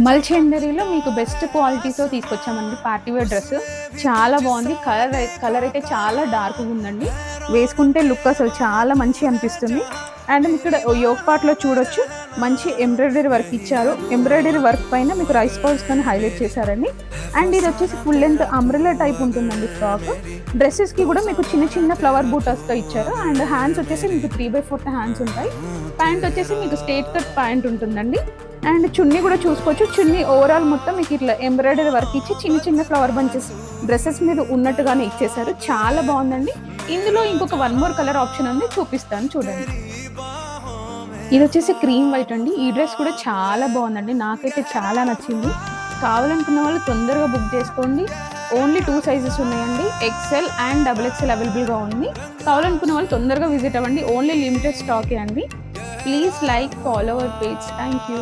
మల్చందరిలో మీకు బెస్ట్ క్వాలిటీతో తీసుకొచ్చామండి party wear dress. చాలా బాగుంది. కలర్ అయితే చాలా డార్క్గా ఉందండి. వేసుకుంటే లుక్ అసలు చాలా మంచి అనిపిస్తుంది. అండ్ ఇక్కడ యోగ్ పార్ట్లో చూడొచ్చు, మంచి ఎంబ్రాయిడరీ వర్క్ ఇచ్చారు. ఎంబ్రాయిడరీ వర్క్ పైన మీకు రైస్ పౌల్స్తో హైలైట్ చేశారండి. అండ్ ఇది వచ్చేసి ఫుల్ లెంత్ అంబ్రెల్లా టైప్ ఉంటుందండి ఫ్రాక్. డ్రెస్సెస్కి కూడా మీకు చిన్న చిన్న ఫ్లవర్ బూటాస్తో ఇచ్చారు. అండ్ హ్యాండ్స్ వచ్చేసి మీకు 3/4 హ్యాండ్స్ ఉంటాయి. ప్యాంట్ వచ్చేసి మీకు స్ట్రేట్ కట్ ప్యాంట్ ఉంటుందండి. అండ్ చున్నీ కూడా చూసుకోవచ్చు. చున్నీ ఓవరాల్ మొత్తం మీకు ఇట్లా ఎంబ్రాయిడరీ వర్క్ ఇచ్చి చిన్న చిన్న ఫ్లవర్ బంచెస్ డ్రెస్సెస్ మీద ఉన్నట్టుగానే ఇచ్చేసారు. చాలా బాగుందండి. ఇందులో ఇంకొక 1 మోర్ కలర్ ఆప్షన్ ఉంది, చూపిస్తాను చూడండి. ఇది వచ్చేసి క్రీమ్ వైట్ అండి. ఈ డ్రెస్ కూడా చాలా బాగుందండి, నాకైతే చాలా నచ్చింది. కావాలనుకున్న వాళ్ళు తొందరగా బుక్ చేసుకోండి. ఓన్లీ 2 సైజెస్ ఉన్నాయండి, ఎక్సెల్ అండ్ XXL అవైలబుల్గా ఉంది. కావాలనుకున్న వాళ్ళు తొందరగా విజిట్ అవ్వండి. ఓన్లీ లిమిటెడ్ స్టాకే అండి. Please like, follow our page. Thank you.